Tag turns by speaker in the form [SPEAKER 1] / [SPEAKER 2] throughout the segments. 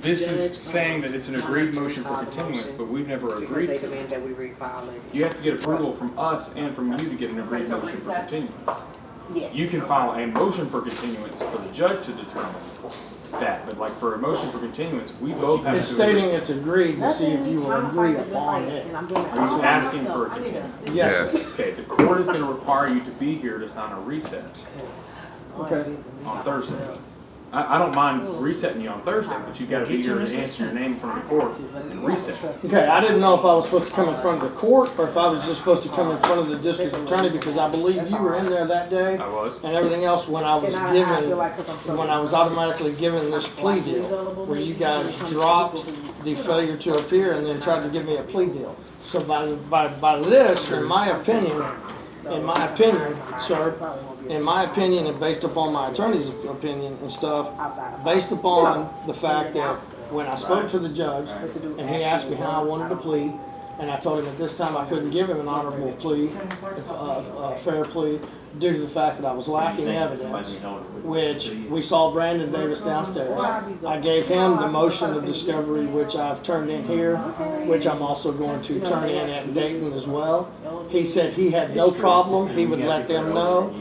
[SPEAKER 1] This is saying that it's an agreed motion for continuance, but we've never agreed
[SPEAKER 2] They
[SPEAKER 1] to it.
[SPEAKER 2] demand that we refile it.
[SPEAKER 1] You have to get approval from us and from you to get an agreed motion for continuance.
[SPEAKER 2] Yes.
[SPEAKER 1] You can file a motion for continuance for the judge to determine that, but like for a motion for continuance, we both have to.
[SPEAKER 3] It's stating it's agreed to see if you will agree upon it.
[SPEAKER 1] Are you asking for a continuance?
[SPEAKER 3] Yes.
[SPEAKER 1] Okay, the court is gonna require you to be here to sign a reset
[SPEAKER 3] Okay.
[SPEAKER 1] on Thursday. I don't mind resetting you on Thursday, but you gotta be here to answer your name in front of the court and reset.
[SPEAKER 3] Okay, I didn't know if I was supposed to come in front of the court or if I was just supposed to come in front of the district attorney because I believe you were in there that day.
[SPEAKER 1] I was.
[SPEAKER 3] And everything else when I was
[SPEAKER 2] And I feel
[SPEAKER 3] given,
[SPEAKER 2] like 'cause I'm so-
[SPEAKER 3] when I was automatically given this plea deal, where you guys dropped the failure to appear and then tried to give me a plea deal. So by this, in my opinion, sir, in my opinion and based upon my attorney's opinion and stuff, based upon the fact that when I spoke to the judge and he asked me how I wanted to plead, and I told him at this time I couldn't give him an honorable plea, a fair plea, due to the fact that I was lacking evidence, which we saw Brandon Davis downstairs. I gave him the motion of discovery, which I've turned in here, which I'm also going to turn in at Dayton as well. He said he had no problem, he would let them know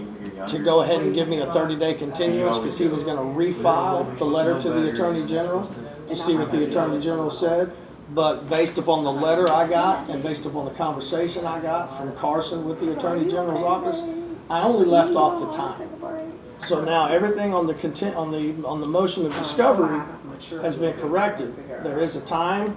[SPEAKER 3] to go ahead and give me a 30-day continuance because he was going to refile the letter to the Attorney General to see what the Attorney General said. But based upon the letter I got and based upon the conversation I got from Carson with the Attorney General's office, I only left off the time. So now everything on the motion of discovery has been corrected. There is a time,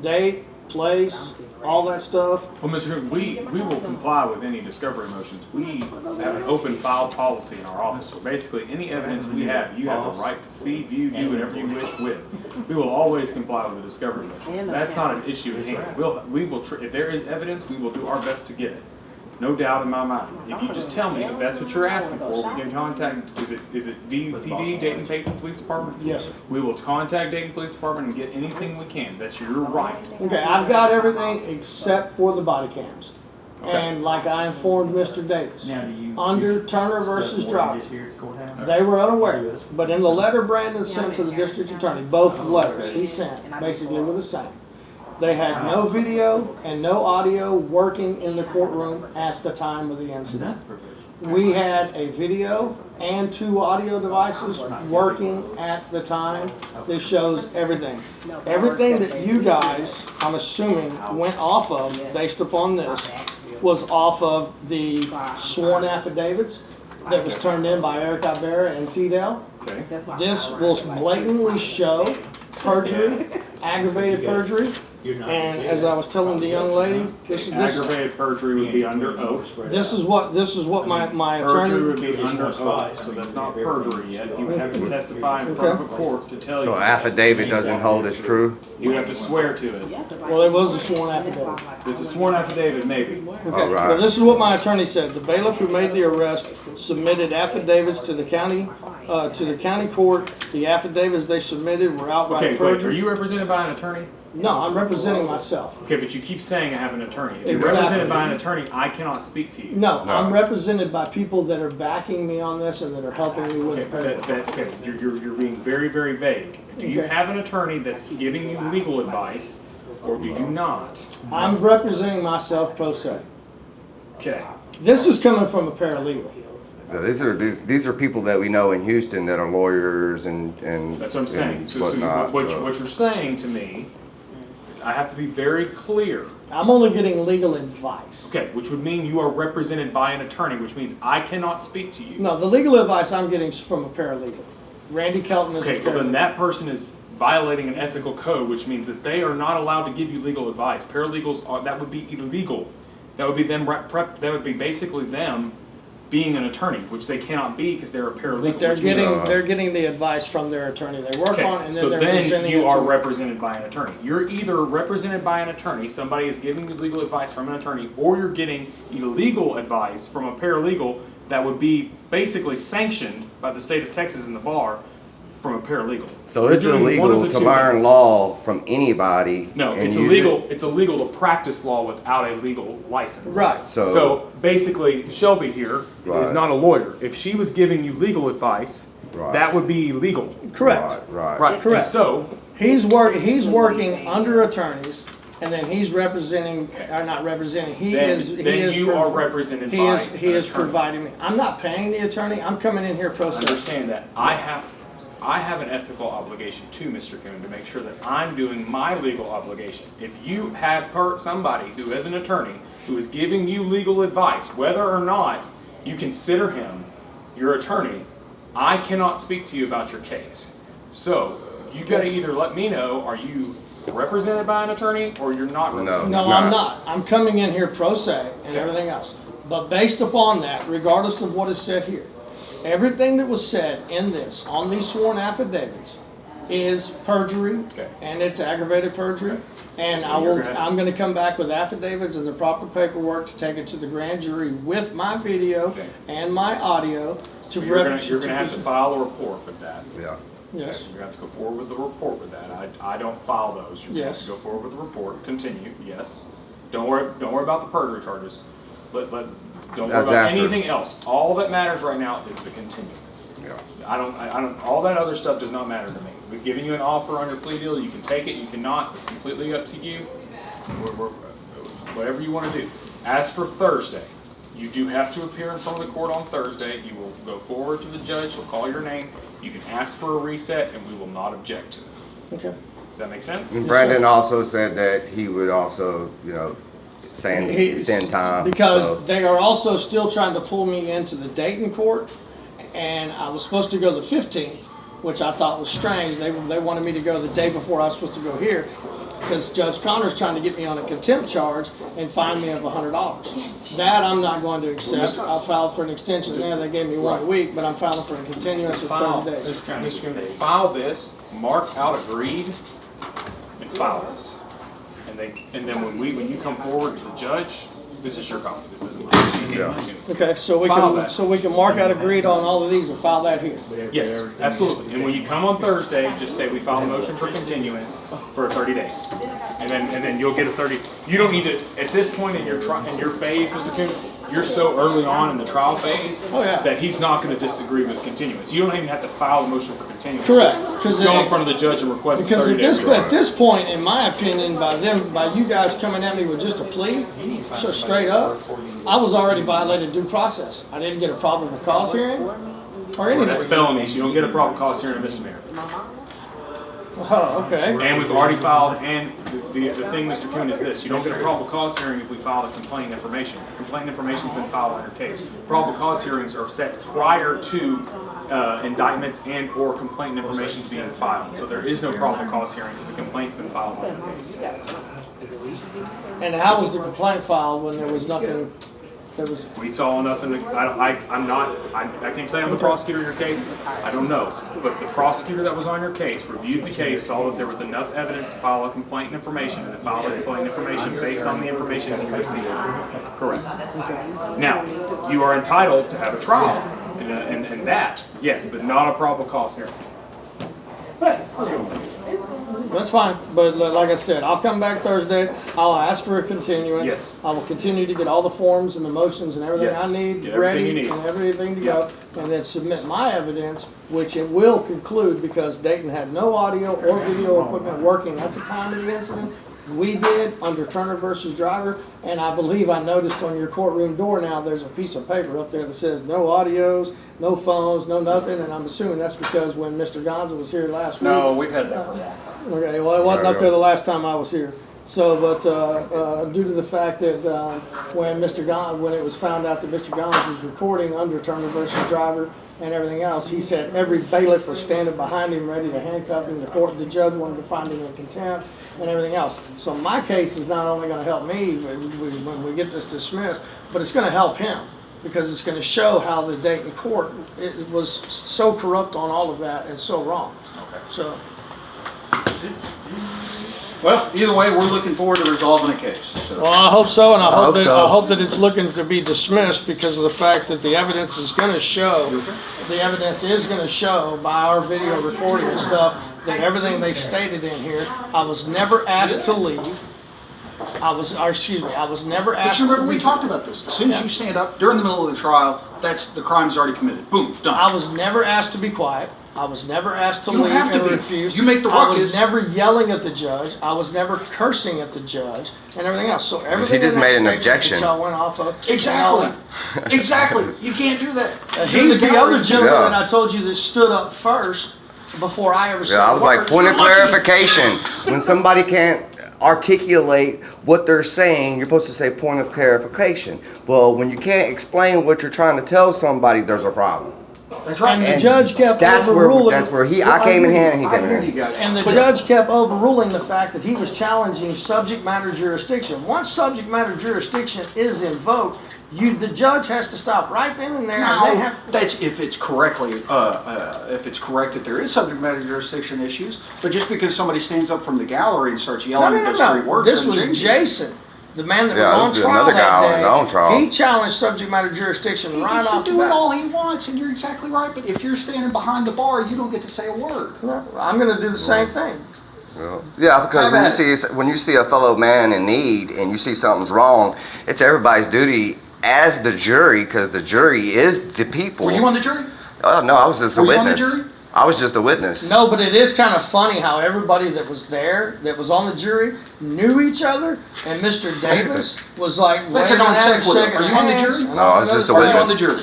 [SPEAKER 3] date, place, all that stuff.
[SPEAKER 1] Well, Mr. Hood, we will comply with any discovery motions. We have an open file policy in our office, so basically any evidence we have, you have the right to see, view, do whatever you wish with. We will always comply with the discovery motion. That's not an issue at hand. If there is evidence, we will do our best to get it. No doubt in my mind. If you just tell me if that's what you're asking for, we can contact, is it DPD, Dayton Police Department?
[SPEAKER 3] Yes.
[SPEAKER 1] We will contact Dayton Police Department and get anything we can. That's your right.
[SPEAKER 3] Okay, I've got everything except for the body cams.
[SPEAKER 1] Okay.
[SPEAKER 3] And like I informed Mr. Davis, under Turner versus Driver,
[SPEAKER 4] Driver.
[SPEAKER 3] they were unaware. But in the letter Brandon sent to the district attorney, both letters he sent basically were the same. They had no video and no audio working in the courtroom at the time of the incident. We had a video and 2 audio devices working at the time. This shows everything. Everything that you guys, I'm assuming, went off of based upon this was off of the sworn affidavits that was turned in by Eric Ibarra and T-Dell.
[SPEAKER 1] Okay.
[SPEAKER 3] This will blatantly show perjury, aggravated perjury. And as I was telling the young lady, this
[SPEAKER 1] Aggravated perjury would be under oath.
[SPEAKER 3] is what my
[SPEAKER 1] Perjury would
[SPEAKER 3] attorney.
[SPEAKER 1] be under oath, so that's not perjury yet. You would have to testify in front of a court to tell you.
[SPEAKER 5] So affidavit doesn't hold as true?
[SPEAKER 1] You would have to swear to it.
[SPEAKER 3] Well, it was a sworn affidavit.
[SPEAKER 1] It's a sworn affidavit, maybe.
[SPEAKER 3] Okay,
[SPEAKER 5] All right.
[SPEAKER 3] well, this is what my attorney said. The bailiff who made the arrest submitted affidavits to the county court. The affidavits they submitted were outright
[SPEAKER 1] Okay, wait, are
[SPEAKER 3] perjury.
[SPEAKER 1] you represented by an attorney?
[SPEAKER 3] No, I'm representing myself.
[SPEAKER 1] Okay, but you keep saying I have an attorney. If you're
[SPEAKER 3] Exactly.
[SPEAKER 1] represented by an attorney, I cannot speak to you.
[SPEAKER 3] No,
[SPEAKER 5] No.
[SPEAKER 3] I'm represented by people that are backing me on this and that are helping me with
[SPEAKER 1] Okay,
[SPEAKER 3] the paperwork.
[SPEAKER 1] okay, you're being very, very vague. Do you
[SPEAKER 3] Okay.
[SPEAKER 1] have an attorney that's giving you legal advice, or do you not?
[SPEAKER 3] I'm representing myself pro se.
[SPEAKER 1] Okay.
[SPEAKER 3] This is coming from a paralegal.
[SPEAKER 5] These are people that we know in Houston that are lawyers and
[SPEAKER 1] That's what I'm saying.
[SPEAKER 5] and
[SPEAKER 1] So
[SPEAKER 5] whatnot,
[SPEAKER 1] what
[SPEAKER 5] so.
[SPEAKER 1] you're saying to me is I have to be very clear.
[SPEAKER 3] I'm only getting legal advice.
[SPEAKER 1] Okay, which would mean you are represented by an attorney, which means I cannot speak to you.
[SPEAKER 3] No, the legal advice I'm getting is from a paralegal. Randy Kelton is a
[SPEAKER 1] Okay, well then
[SPEAKER 3] paralegal.
[SPEAKER 1] that person is violating an ethical code, which means that they are not allowed to give you legal advice. Paralegals are, that would be illegal. That would be them that would be basically them being an attorney, which they cannot be because they're a paralegal.
[SPEAKER 3] But they're
[SPEAKER 1] which means-
[SPEAKER 3] getting the advice from their attorney. They work
[SPEAKER 1] Okay,
[SPEAKER 3] on it and
[SPEAKER 1] so
[SPEAKER 3] then they're
[SPEAKER 1] then
[SPEAKER 3] presenting
[SPEAKER 1] you
[SPEAKER 3] it
[SPEAKER 1] are
[SPEAKER 3] to me.
[SPEAKER 1] represented by an attorney. You're either represented by an attorney, somebody is giving you legal advice from an attorney, or you're getting illegal advice from a paralegal that would be basically sanctioned by the state of Texas and the bar from a paralegal.
[SPEAKER 5] So
[SPEAKER 1] You're
[SPEAKER 5] it's
[SPEAKER 1] doing one of
[SPEAKER 5] illegal
[SPEAKER 1] the
[SPEAKER 5] to
[SPEAKER 1] two
[SPEAKER 5] learn
[SPEAKER 1] things.
[SPEAKER 5] law from anybody.
[SPEAKER 1] No,
[SPEAKER 5] and
[SPEAKER 1] it's
[SPEAKER 5] use
[SPEAKER 1] illegal.
[SPEAKER 5] it.
[SPEAKER 1] It's illegal to practice law without a legal license.
[SPEAKER 3] Right.
[SPEAKER 1] So basically, Shelby here is
[SPEAKER 5] Right.
[SPEAKER 1] not a lawyer. If she was giving you legal advice,
[SPEAKER 5] Right.
[SPEAKER 1] That would be legal.
[SPEAKER 3] Correct.
[SPEAKER 5] Right.
[SPEAKER 1] Right.
[SPEAKER 3] Correct.
[SPEAKER 1] And so,
[SPEAKER 3] He's working under attorneys, and then he's representing, or not representing,
[SPEAKER 1] then you are represented by an
[SPEAKER 3] He is
[SPEAKER 1] attorney.
[SPEAKER 3] providing me. I'm not paying the attorney, I'm coming in here pro se.
[SPEAKER 1] Understand that I have an ethical obligation to Mr. Coon to make sure that I'm doing my legal obligation. If you have somebody who is an attorney who is giving you legal advice, whether or not you consider him your attorney, I cannot speak to you about your case. So you got to either let me know, are you represented by an attorney or you're not represented?
[SPEAKER 3] No,
[SPEAKER 5] He's
[SPEAKER 3] I'm
[SPEAKER 5] not.
[SPEAKER 3] not. I'm coming in here pro se and everything else. But based upon that, regardless of what is said here, everything that was said in this, on these sworn affidavits, is perjury,
[SPEAKER 1] Okay.
[SPEAKER 3] and it's aggravated perjury. And I'm gonna come back with affidavits and the proper paperwork to take it to the grand jury with my video
[SPEAKER 1] Okay.
[SPEAKER 3] and my audio to
[SPEAKER 1] You're gonna have to file a report with that.
[SPEAKER 5] Yeah.
[SPEAKER 3] Yes,
[SPEAKER 1] Okay, you're gonna have to go forward with the report with that. I don't file those. You're gonna have
[SPEAKER 3] Yes.
[SPEAKER 1] to go forward with the report, continue, yes. Don't worry about the perjury charges, but don't worry
[SPEAKER 5] That's
[SPEAKER 1] about
[SPEAKER 5] after.
[SPEAKER 1] anything else. All that matters right now is the continuance.
[SPEAKER 5] Yeah.
[SPEAKER 1] I don't, all that other stuff does not matter to me. We've given you an offer on your plea deal, you can take it, you cannot, it's completely up to you. Whatever you wanna do. As for Thursday, you do have to appear in front of the court on Thursday. You will go forward to the judge, he'll call your name, you can ask for a reset, and we will not object to it.
[SPEAKER 3] okay.
[SPEAKER 1] Does that make sense?
[SPEAKER 5] And Brandon also said that he would also, saying extend time.
[SPEAKER 3] Because
[SPEAKER 5] so-
[SPEAKER 3] they are also still trying to pull me into the Dayton court, and I was supposed to go the 15th, which I thought was strange. They wanted me to go the day before I was supposed to go here, because Judge Connor's trying to get me on a contempt charge and fine me of $100. That I'm not going to accept. I filed for an extension there. They gave me 1 week, but I'm filing for a continuance of 30 days.
[SPEAKER 1] Mr. Coon, file this, mark out agreed, and file this. And then when you come forward to the judge, this is your copy, this isn't mine.
[SPEAKER 5] Yeah.
[SPEAKER 3] Okay, so
[SPEAKER 1] File that.
[SPEAKER 3] we can mark out agreed on all of these and file that here.
[SPEAKER 1] Yes, absolutely. And when you come on Thursday, just say we filed a motion for continuance for 30 days. And then you'll get a 30, you don't need to, at this point in your phase, Mr. Coon, you're so early on in the trial phase
[SPEAKER 3] Oh, yeah.
[SPEAKER 1] that he's not gonna disagree with continuance. You don't even have to file a motion for continuance.
[SPEAKER 3] Correct,
[SPEAKER 1] Just
[SPEAKER 3] 'cause
[SPEAKER 1] go in
[SPEAKER 3] it-
[SPEAKER 1] front of the judge and request a
[SPEAKER 3] Because
[SPEAKER 1] 30 day
[SPEAKER 3] at this point, in my opinion, by you guys coming at me with just a plea, so straight up, I was already violated due process. I didn't get a probable cause hearing or anything.
[SPEAKER 1] That's felonies. You don't get a probable cause hearing a misdemeanor.
[SPEAKER 3] Oh, okay.
[SPEAKER 1] And we've already filed, and the thing, Mr. Coon, is this, you don't get a probable cause hearing if we filed a complaint information. Complaint information's been filed on your case. Probable cause hearings are set prior to indictments and or complaint information's being filed. So there is no probable cause hearing because the complaint's been filed on your case.
[SPEAKER 3] And how was the complaint filed when there was nothing, there was,
[SPEAKER 1] We saw enough in the, I can't say I'm the prosecutor in your case, I don't know. But the prosecutor that was on your case reviewed the case, saw that there was enough evidence to file a complaint information, and then filed a complaint information based on the information that you received. Correct. Now, you are entitled to have a trial, and that, yes, but not a probable cause hearing.
[SPEAKER 3] that's fine. But like I said, I'll come back Thursday. I'll ask for a continuance.
[SPEAKER 1] Yes.
[SPEAKER 3] I will continue to get all the forms and the motions and everything
[SPEAKER 1] Yes.
[SPEAKER 3] I need
[SPEAKER 1] Get everything you
[SPEAKER 3] ready
[SPEAKER 1] need.
[SPEAKER 3] and everything to go. And then submit my evidence, which it will conclude because Dayton had no audio or video equipment working at the time of the incident. We did under Turner versus Driver, and I believe I noticed on your courtroom door now, there's a piece of paper up there that says no audios, no phones, no nothing, and I'm assuming that's because when Mr. Gonza was here last week.
[SPEAKER 2] No, we've had that for a while.
[SPEAKER 3] Okay, well, it wasn't up there the last time I was here. So, but due to the fact that when when it was found out that Mr. Gonza was recording under Turner versus Driver and everything else, he said every bailiff was standing behind him ready to handcuff him. The judge wanted to find him in contempt and everything else. So my case is not only going to help me when we get this dismissed, but it's going to help him because it's going to show how the Dayton court it was so corrupt on all of that and so wrong.
[SPEAKER 1] Okay.
[SPEAKER 3] So.
[SPEAKER 2] Well, either way, we're looking forward to resolving the case. So.
[SPEAKER 3] Well, I hope so, and I
[SPEAKER 5] hope so.
[SPEAKER 3] I hope that it's looking to be dismissed because of the fact that the evidence is going to show, by our video recording and stuff, that everything they stated in here, I was never asked to leave. I was never
[SPEAKER 2] But
[SPEAKER 3] asked
[SPEAKER 2] you
[SPEAKER 3] to
[SPEAKER 2] remember, we
[SPEAKER 3] be.
[SPEAKER 2] talked about this. As soon as you stand up during the middle of the trial, the crime's already committed. Boom,
[SPEAKER 3] I
[SPEAKER 2] done.
[SPEAKER 3] was never asked to be quiet. I was never asked to
[SPEAKER 2] You don't
[SPEAKER 3] leave
[SPEAKER 2] have to
[SPEAKER 3] and
[SPEAKER 2] be.
[SPEAKER 3] refuse.
[SPEAKER 2] You make the
[SPEAKER 3] I was
[SPEAKER 2] ruckus.
[SPEAKER 3] never yelling at the judge. I was never cursing at the judge and everything else. So everything
[SPEAKER 5] just
[SPEAKER 3] in that
[SPEAKER 5] made an
[SPEAKER 3] statement
[SPEAKER 5] objection.
[SPEAKER 3] that y'all went off of.
[SPEAKER 2] Exactly. Exactly. You can't do that.
[SPEAKER 3] He's the other gentleman
[SPEAKER 5] Yeah.
[SPEAKER 3] that I told you that stood up first before I ever said
[SPEAKER 5] Yeah, I was
[SPEAKER 3] a
[SPEAKER 5] like,
[SPEAKER 3] word.
[SPEAKER 5] point of
[SPEAKER 2] You're lucky.
[SPEAKER 5] clarification. When somebody can't articulate what they're saying, you're supposed to say point of clarification. Well, when you can't explain what you're trying to tell somebody, there's a problem.
[SPEAKER 2] That's right.
[SPEAKER 3] And the
[SPEAKER 5] And
[SPEAKER 3] judge kept
[SPEAKER 5] That's
[SPEAKER 3] overruling.
[SPEAKER 5] where I came in here and he
[SPEAKER 2] I
[SPEAKER 5] came in
[SPEAKER 2] hear
[SPEAKER 5] here.
[SPEAKER 2] you guys.
[SPEAKER 3] And the
[SPEAKER 2] But-
[SPEAKER 3] judge kept overruling the fact that he was challenging subject matter jurisdiction. Once subject matter jurisdiction is invoked, the judge has to stop right then and there. And they
[SPEAKER 2] No,
[SPEAKER 3] have,
[SPEAKER 2] that's if it's correctly, if it's correct that there is subject matter jurisdiction issues. But just because somebody stands up from the gallery and starts yelling those three words,
[SPEAKER 3] This
[SPEAKER 2] doesn't
[SPEAKER 3] was
[SPEAKER 2] change it.
[SPEAKER 3] Jason, the man that
[SPEAKER 5] Yeah,
[SPEAKER 3] was
[SPEAKER 5] this
[SPEAKER 3] on
[SPEAKER 5] is
[SPEAKER 3] trial
[SPEAKER 5] another guy on his own
[SPEAKER 3] that
[SPEAKER 5] trial.
[SPEAKER 3] day. He challenged subject matter jurisdiction
[SPEAKER 2] He
[SPEAKER 3] right
[SPEAKER 2] gets to
[SPEAKER 3] off the
[SPEAKER 2] do it
[SPEAKER 3] bat.
[SPEAKER 2] all he wants, and you're exactly right. But if you're standing behind the bar, you don't get to say a word.
[SPEAKER 3] I'm going to do the same thing.
[SPEAKER 5] Yeah, because
[SPEAKER 2] How
[SPEAKER 5] when you see a fellow man in need and you see something's wrong, it's everybody's duty as the jury, because the jury is the people.
[SPEAKER 2] Were you on the jury?
[SPEAKER 5] Oh no, I was just a
[SPEAKER 2] Were you on the
[SPEAKER 5] witness.
[SPEAKER 2] jury?
[SPEAKER 5] I was just a witness.
[SPEAKER 3] No, but it is kind of funny how everybody that was there, that was on the jury, knew each other, and Mr. Davis was like,
[SPEAKER 2] That's a
[SPEAKER 3] waving
[SPEAKER 2] non
[SPEAKER 3] at him,
[SPEAKER 2] sequitur.
[SPEAKER 3] shaking
[SPEAKER 2] Are you on the
[SPEAKER 3] hands,
[SPEAKER 2] jury?
[SPEAKER 3] and
[SPEAKER 5] No,
[SPEAKER 3] all
[SPEAKER 5] I was
[SPEAKER 3] that
[SPEAKER 5] just a
[SPEAKER 3] other
[SPEAKER 2] Are you
[SPEAKER 3] stuff.
[SPEAKER 2] on the jury?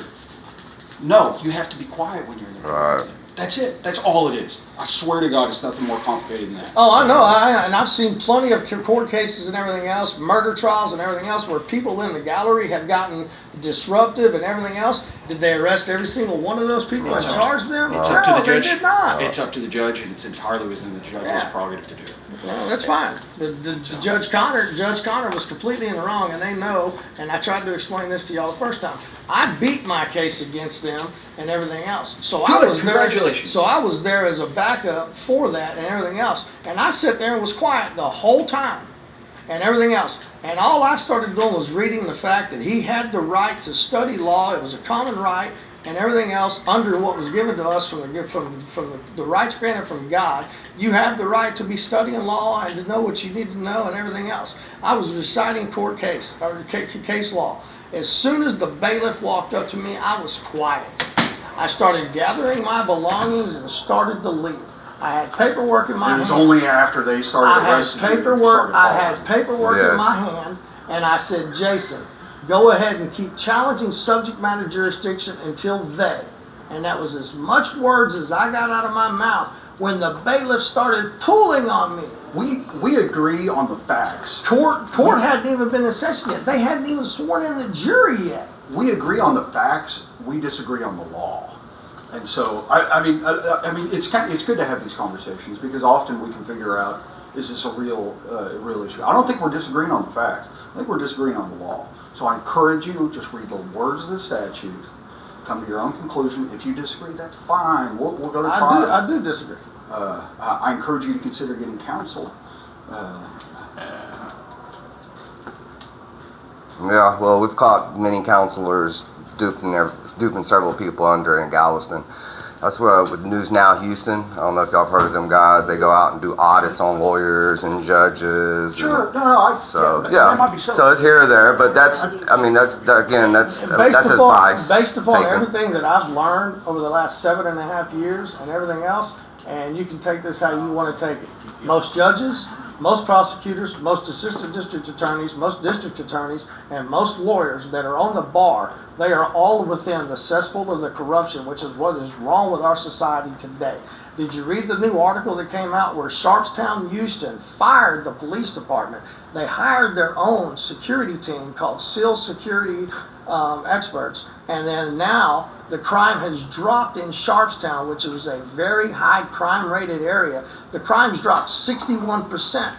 [SPEAKER 2] No, you have to be quiet when you're in the jury.
[SPEAKER 5] Right.
[SPEAKER 2] That's it. That's all it is. I swear to God, it's nothing more complicated than that.
[SPEAKER 3] Oh, I know, and I've seen plenty of court cases and everything else, murder trials and everything else, where people in the gallery have gotten disruptive and everything else. Did they arrest every single one of those people and charge them?
[SPEAKER 2] It's up to
[SPEAKER 3] No,
[SPEAKER 2] the
[SPEAKER 3] they
[SPEAKER 2] judge.
[SPEAKER 3] did not.
[SPEAKER 2] It's up to the judge, and it's entirely within the judge's
[SPEAKER 3] Yeah.
[SPEAKER 2] prerogative to do it.
[SPEAKER 3] Well, that's fine. The Judge Connor was completely in the wrong, and they know. And I tried to explain this to y'all the first time. I beat my case against them and everything else. So I
[SPEAKER 2] Good,
[SPEAKER 3] was
[SPEAKER 2] congratulations.
[SPEAKER 3] there. So I was there as a backup for that and everything else. And I sat there and was quiet the whole time, and everything else. And all I started doing was reading the fact that he had the right to study law. It was a common right, and everything else under what was given to us from the rights granted from God. You have the right to be studying law and to know what you need to know and everything else. I was reciting court case law. As soon as the bailiff walked up to me, I was quiet. I started gathering my belongings and started to leave. I had paperwork in my
[SPEAKER 2] It was
[SPEAKER 3] hand.
[SPEAKER 2] only after they started
[SPEAKER 3] I had
[SPEAKER 2] arresting you that you
[SPEAKER 3] paperwork.
[SPEAKER 2] started
[SPEAKER 3] I
[SPEAKER 2] following.
[SPEAKER 3] had paperwork in
[SPEAKER 5] Yes.
[SPEAKER 3] my hand, and I said, Jason, go ahead and keep challenging subject matter jurisdiction until they. And that was as much words as I got out of my mouth when the bailiff started pulling on me.
[SPEAKER 2] We agree on the facts.
[SPEAKER 3] Court hadn't even been in session yet. They hadn't even sworn in the jury yet.
[SPEAKER 2] We agree on the facts. We disagree on the law. And so, I mean, it's good to have these conversations because often we can figure out, is this a real issue? I don't think we're disagreeing on the facts. I think we're disagreeing on the law. So I encourage you, just read the words of the statute, come to your own conclusion. If you disagree, that's fine. We'll go to trial.
[SPEAKER 3] I do disagree.
[SPEAKER 2] I encourage you to consider getting counsel.
[SPEAKER 5] Yeah, well, we've caught many counselors duping several people under in Galveston. That's where with News Now Houston, I don't know if y'all have heard of them guys. They go out and do audits on lawyers and judges.
[SPEAKER 2] Sure,
[SPEAKER 5] And,
[SPEAKER 2] no,
[SPEAKER 5] so
[SPEAKER 2] that might be
[SPEAKER 5] so it's here or there, but that's advice
[SPEAKER 3] Based upon
[SPEAKER 5] taken.
[SPEAKER 3] everything that I've learned over the last 7.5 years and everything else, and you can take this how you want to take it. Most judges, most prosecutors, most assistant district attorneys, most district attorneys, and most lawyers that are on the bar, they are all within the cesspool of the corruption, which is what is wrong with our society today. Did you read the new article that came out where Sharpstown, Houston fired the police department? They hired their own security team called SEAL Security Experts, and then now the crime has dropped in Sharpstown, which was a very high crime rated area. The crime's dropped 61%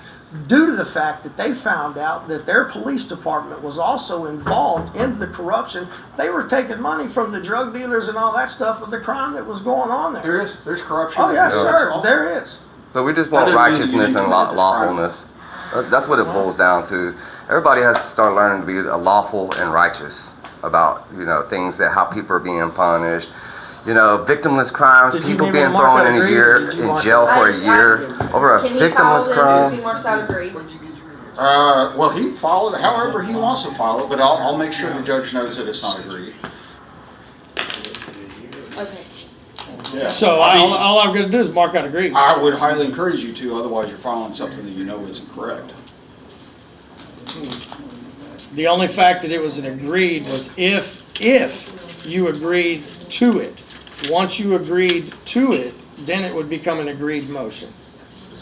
[SPEAKER 3] due to the fact that they found out that their police department was also involved in the corruption. They were taking money from the drug dealers and all that stuff of the crime that was going on there.
[SPEAKER 2] there's corruption.
[SPEAKER 3] Oh yes,
[SPEAKER 5] Yeah.
[SPEAKER 3] sir, there is.
[SPEAKER 5] So we just
[SPEAKER 2] That
[SPEAKER 5] want
[SPEAKER 2] doesn't mean you
[SPEAKER 5] righteousness
[SPEAKER 2] didn't
[SPEAKER 5] and
[SPEAKER 2] commit this crime.
[SPEAKER 5] lawfulness. That's what it boils down to. Everybody has to start learning to be lawful and righteous about, things how people are being punished. Victimless crimes,
[SPEAKER 3] Did you
[SPEAKER 5] people
[SPEAKER 3] name
[SPEAKER 5] being
[SPEAKER 3] it Mark
[SPEAKER 5] thrown in
[SPEAKER 3] Agree, or did you
[SPEAKER 5] in
[SPEAKER 3] mark
[SPEAKER 5] jail
[SPEAKER 3] it?
[SPEAKER 5] for a
[SPEAKER 4] I-
[SPEAKER 5] year over a
[SPEAKER 4] Can you call
[SPEAKER 5] victimless
[SPEAKER 4] this
[SPEAKER 5] crime.
[SPEAKER 4] if he marks out agree?
[SPEAKER 2] Well, he can file it however he wants to file it, but I'll make sure the judge knows that it's not agreed.
[SPEAKER 4] Okay.
[SPEAKER 2] Yeah.
[SPEAKER 3] So all I've got to do is mark out agreed.
[SPEAKER 2] I would highly encourage you to, otherwise you're filing something that you know isn't correct.
[SPEAKER 3] The only fact that it was an agreed was if you agreed to it. Once you agreed to it, then it would become an agreed motion.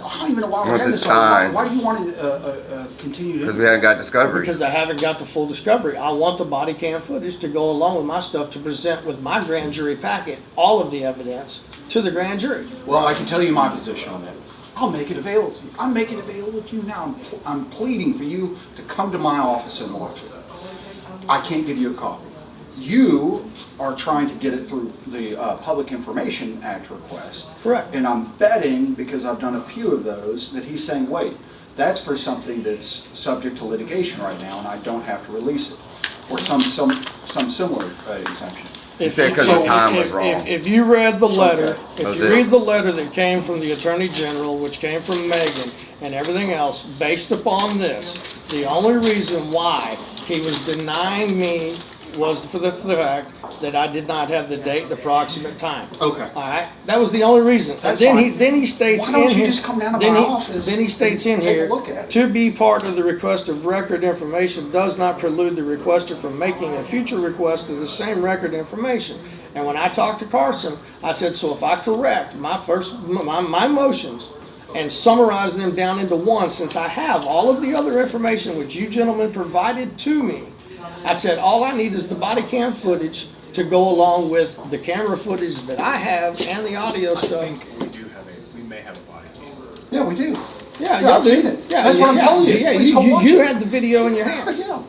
[SPEAKER 2] I don't even know why we're
[SPEAKER 5] Once
[SPEAKER 2] having
[SPEAKER 5] it's
[SPEAKER 2] this. Why
[SPEAKER 5] signed.
[SPEAKER 2] do you want to continue to?
[SPEAKER 5] Because we haven't got discovery.
[SPEAKER 3] Because I haven't got the full discovery. I want the body cam footage to go along with my stuff to present with my grand jury packet, all of the evidence to the grand jury.
[SPEAKER 2] Well, I can tell you my position on that. I'll make it available to you. I'm making it available to you now. I'm pleading for you to come to my office and watch it. I can't give you a copy. You are trying to get it through the Public Information Act request.
[SPEAKER 3] Correct.
[SPEAKER 2] And I'm betting, because I've done a few of those, that he's saying, wait, that's for something that's subject to litigation right now and I don't have to release it. Or some similar exemption.
[SPEAKER 5] He said 'cause the time was wrong.
[SPEAKER 3] If you read the letter,
[SPEAKER 2] Okay.
[SPEAKER 3] if
[SPEAKER 5] That's
[SPEAKER 3] you
[SPEAKER 5] it.
[SPEAKER 3] read the letter that came from the Attorney General, which came from Megan, and everything else, based upon this, the only reason why he was denying me was for the fact that I did not have the date and approximate time.
[SPEAKER 2] Okay.
[SPEAKER 3] All right, that was the only reason.
[SPEAKER 2] That's
[SPEAKER 3] Then
[SPEAKER 2] fine.
[SPEAKER 3] he states
[SPEAKER 2] Why don't
[SPEAKER 3] in
[SPEAKER 2] you
[SPEAKER 3] here.
[SPEAKER 2] just come down to
[SPEAKER 3] then
[SPEAKER 2] my
[SPEAKER 3] he-
[SPEAKER 2] office
[SPEAKER 3] Then he states in
[SPEAKER 2] and take a
[SPEAKER 3] here,
[SPEAKER 2] look at it?
[SPEAKER 3] to be part of the request of record information does not prelude the requester from making a future request of the same record information. And when I talked to Carson, I said, so if I correct my motions and summarize them down into one, since I have all of the other information which you gentlemen provided to me, I said, all I need is the body cam footage to go along with the camera footage that I have and the audio
[SPEAKER 1] I
[SPEAKER 3] stuff.
[SPEAKER 1] think we may have a body cam.
[SPEAKER 2] Yeah, we do.
[SPEAKER 3] Yeah,
[SPEAKER 2] Yeah,
[SPEAKER 3] y'all
[SPEAKER 2] I've
[SPEAKER 3] do.
[SPEAKER 2] seen it.
[SPEAKER 3] Yeah,
[SPEAKER 2] That's what I'm telling you.
[SPEAKER 3] Yeah,
[SPEAKER 2] Please come watch
[SPEAKER 3] you
[SPEAKER 2] it.
[SPEAKER 3] had the video in your hand.
[SPEAKER 2] Yeah.
[SPEAKER 3] So-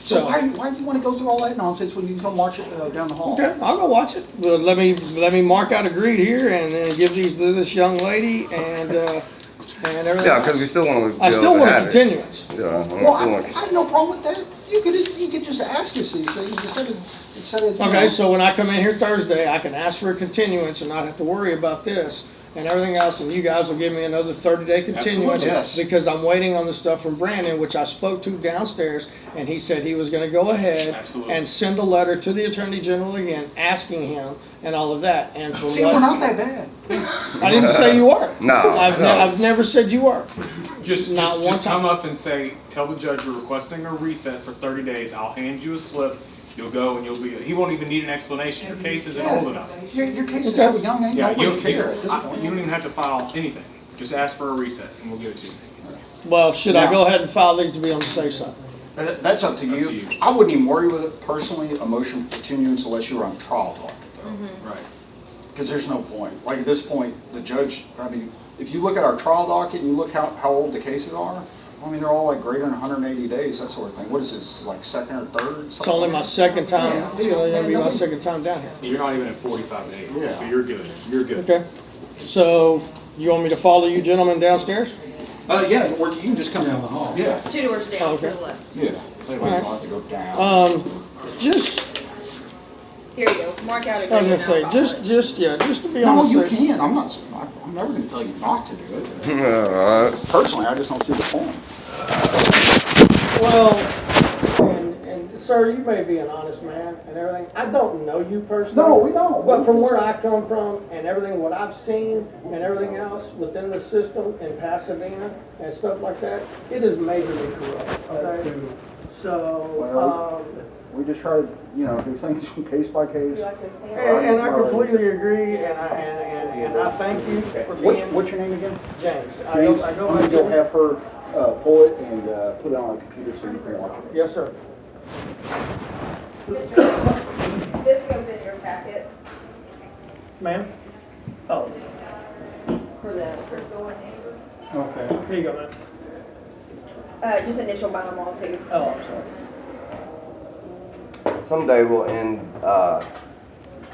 [SPEAKER 2] So why do you want to go through all that nonsense when you can come watch it down the hall?
[SPEAKER 3] Okay, I'll go watch it. Well, let me mark out agreed here and then give these to this young lady and everything.
[SPEAKER 5] Yeah, because we
[SPEAKER 3] else.
[SPEAKER 5] still want to.
[SPEAKER 3] I still want a continuance.
[SPEAKER 5] Yeah, we
[SPEAKER 2] Well,
[SPEAKER 5] still
[SPEAKER 2] I
[SPEAKER 5] want.
[SPEAKER 2] have no problem with that. You could just ask us these things instead of.
[SPEAKER 3] Okay, so when I come in here Thursday, I can ask for a continuance and not have to worry about this and everything else, and you guys will give me another 30-day continuance.
[SPEAKER 2] Absolutely, yes.
[SPEAKER 3] Because I'm waiting on the stuff from Brandon, which I spoke to downstairs, and he said he was gonna go ahead
[SPEAKER 1] Absolutely.
[SPEAKER 3] and send a letter to the Attorney General again, asking him and all of that, and for
[SPEAKER 2] See,
[SPEAKER 3] what.
[SPEAKER 2] we're not that bad.
[SPEAKER 3] I didn't say you were.
[SPEAKER 5] No, no.
[SPEAKER 3] I've never said you were.
[SPEAKER 1] Just
[SPEAKER 3] Not one
[SPEAKER 1] come
[SPEAKER 3] time.
[SPEAKER 1] up and say, tell the judge you're requesting a reset for 30 days. I'll hand you a slip. You'll go and he won't even need an explanation. Your case isn't old enough.
[SPEAKER 2] Your case is so young, ain't
[SPEAKER 1] Yeah,
[SPEAKER 2] nobody
[SPEAKER 1] you
[SPEAKER 2] care at this
[SPEAKER 1] don't
[SPEAKER 2] point.
[SPEAKER 1] even have to file anything. Just ask for a reset and we'll give it to you.
[SPEAKER 3] Well, should I
[SPEAKER 2] Now-
[SPEAKER 3] go ahead and file these to be on the safe side?
[SPEAKER 2] That's up to
[SPEAKER 1] to
[SPEAKER 2] you.
[SPEAKER 1] you.
[SPEAKER 2] I wouldn't even worry with it personally, a motion for continuance, unless you were on trial docket though.
[SPEAKER 1] Right.
[SPEAKER 2] Because there's no point. Like at this point, the judge, I mean, if you look at our trial docket and you look how old the cases are, I mean, they're all like greater than 180 days, that sort of thing. What is this, like second or third?
[SPEAKER 3] It's only my second time,
[SPEAKER 2] Yeah.
[SPEAKER 3] it's gonna be my second time down here.
[SPEAKER 1] You're not even at 45 days,
[SPEAKER 2] Yeah.
[SPEAKER 1] so you're good. You're good.
[SPEAKER 3] Okay, so you want me to follow you gentlemen downstairs?
[SPEAKER 2] Yeah, or you can just come down the hall. Yeah,
[SPEAKER 4] 2 doors down to
[SPEAKER 3] Okay.
[SPEAKER 4] the left.
[SPEAKER 2] yeah. That way you don't have to go down.
[SPEAKER 3] Just,
[SPEAKER 4] Here you go. Mark out a
[SPEAKER 3] I was gonna say, just to be on
[SPEAKER 2] No,
[SPEAKER 3] the
[SPEAKER 2] you
[SPEAKER 3] safe.
[SPEAKER 2] can. I'm never gonna tell you not to do it.
[SPEAKER 5] Alright.
[SPEAKER 2] Personally, I just don't see the point.
[SPEAKER 3] Well, and sir, you may be an honest man and everything. I don't know you personally.
[SPEAKER 2] No, we don't.
[SPEAKER 3] But from where I come from and everything, what I've seen and everything else within the system in Pasadena and stuff like that, it is majorly corrupt, okay? So,
[SPEAKER 2] We just try to, do things case by case.
[SPEAKER 3] and I completely agree, and I thank you for being,
[SPEAKER 2] What's your name again?
[SPEAKER 3] James. I
[SPEAKER 2] James,
[SPEAKER 3] go
[SPEAKER 2] I'm
[SPEAKER 3] by
[SPEAKER 2] gonna go
[SPEAKER 3] James.
[SPEAKER 2] have her pull it and put it on a computer so you can watch it.
[SPEAKER 3] Yes, sir.
[SPEAKER 4] This goes in your packet
[SPEAKER 3] Ma'am? Oh,
[SPEAKER 4] for the Crystal and Amber.
[SPEAKER 3] okay. Here you go, ma'am.
[SPEAKER 4] Just initial by them all too.
[SPEAKER 3] Oh, I'm sorry.
[SPEAKER 5] Someday we'll end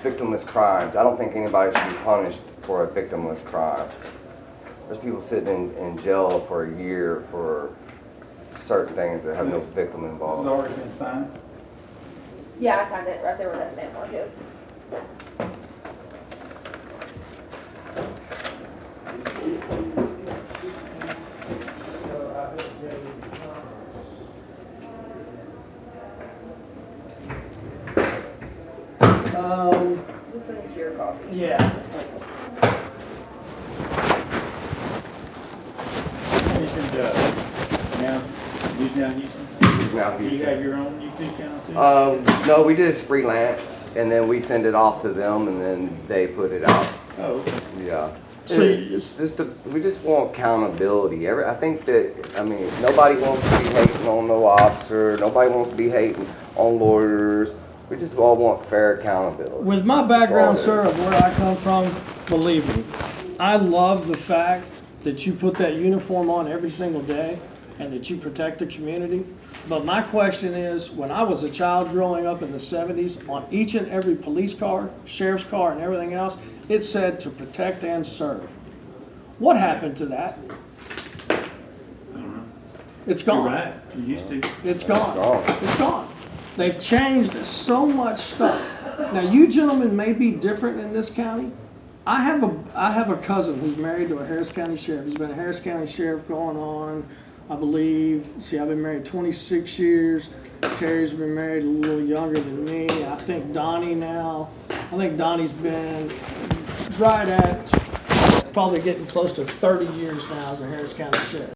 [SPEAKER 5] victimless crimes. I don't think anybody should be punished for a victimless crime. There's people sitting in jail for a year for certain things that have no victim involved.
[SPEAKER 2] already been signed.
[SPEAKER 4] Yeah, I signed it right there where that stamp mark is. Just send it to your copy.
[SPEAKER 3] Yeah.
[SPEAKER 6] News Now Houston?
[SPEAKER 5] Now
[SPEAKER 6] Do you
[SPEAKER 5] Houston.
[SPEAKER 6] have your own YouTube channel too?
[SPEAKER 5] No, we just freelance, and then we send it off to them, and then they put it out.
[SPEAKER 6] Oh, okay.
[SPEAKER 5] Yeah.
[SPEAKER 3] So
[SPEAKER 5] It's just we just want accountability. I think that, I mean, nobody wants to be hating on no officer. Nobody wants to be hating on lawyers. We just all want fair accountability.
[SPEAKER 3] With my background, sir, of where I come from, believe me, I love the fact that you put that uniform on every single day and that you protect the community. But my question is, when I was a child growing up in the 70s, on each and every police car, sheriff's car, and everything else, it said to protect and serve. What happened to that? It's
[SPEAKER 6] You're
[SPEAKER 3] gone.
[SPEAKER 6] right, you used to.
[SPEAKER 3] It's gone.
[SPEAKER 5] gone.
[SPEAKER 3] It's gone. They've changed so much stuff. Now, you gentlemen may be different in this county. I have a cousin who's married to a Harris County sheriff. He's been a Harris County sheriff going on, I believe, see, I've been married 26 years. Terry's been married a little younger than me. I think Donnie's been right at probably getting close to 30 years now as a Harris County sheriff.